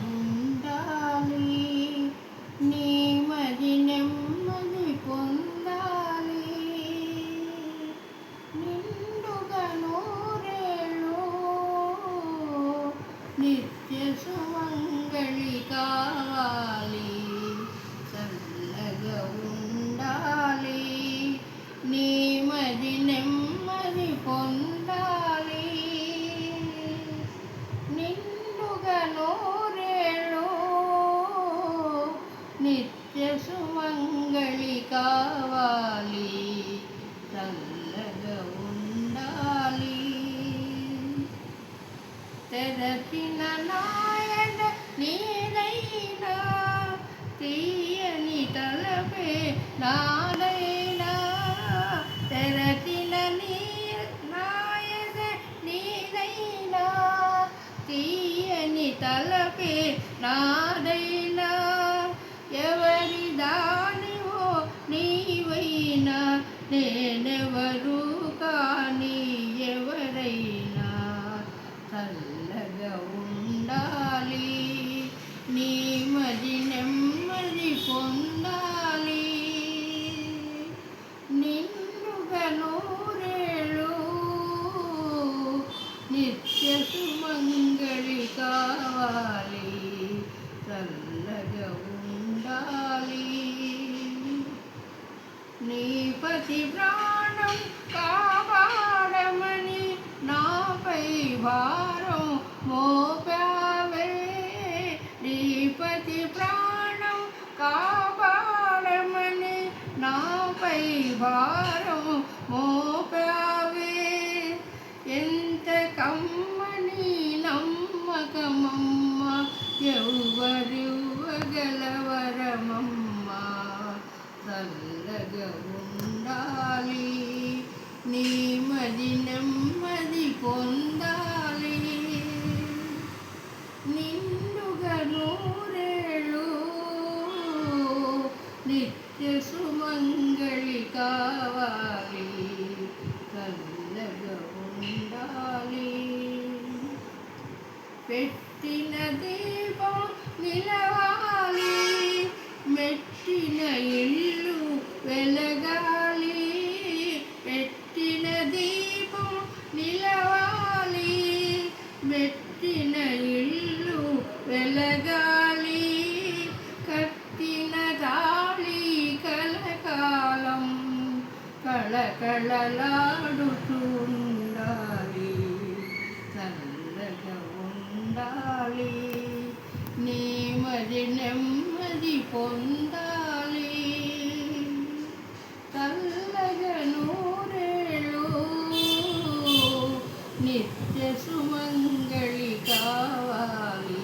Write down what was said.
ఉండాలి, నీ మది నెమ్మది పొందాలి, నిండుగా నూరేళ్ళు నిత్య సుమంగళి కావాలి, చల్లగా ఉండాలి, నీ మది నెమ్మది పొందాలి, నిండుగా నూరేళ్ళు నిత్య సుమంగళి కావాలి, చల్లగా ఉండాలి. తెరచిన నాయన నీదైనా, తీయని తలపే నాదైనా, తెరచిన నాయన నీదైనా, తీయని తలపే నాదైనా, ఎవరి దానివో నీవైనా, నేనెవరు కానీ ఎవరైనా, చల్లగా ఉండాలి, నీ మది నెమ్మది పొందాలి, నిండుగా నూరేళ్ళు నిత్య సుమంగళి కావాలి, చల్లగా ఉండాలి, నీ పతి ప్రాణం కాపాడమని నాపై భారం మోపావే, నీ పతి ప్రాణం కాపాడమని నాపై భారం మోపావే, ఎంత కమ్మని నమ్మకమమ్మ, ఎవ్వరివ్వగలవరమమ్మ, చల్లగా ఉండాలి, నీ మది నెమ్మది పొందాలి, నిండుగా నూరేళ్ళు నిత్య సుమంగళి కావాలి, చల్లగా ఉండాలి. పెట్టిన దీపం నిలవాలి, మెట్టిన ఇల్లు వెలగాలి, పెట్టిన దీపం నిలవాలి, మెట్టిన ఇల్లు వెలగాలి, కట్టిన తాళి కలకాలం కళకళలాడుతుండాలి, చల్లగా ఉండాలి, నీ మది నెమ్మది పొందాలి, చల్లగా నూరేళ్ళు నిత్య సుమంగళి కావాలి.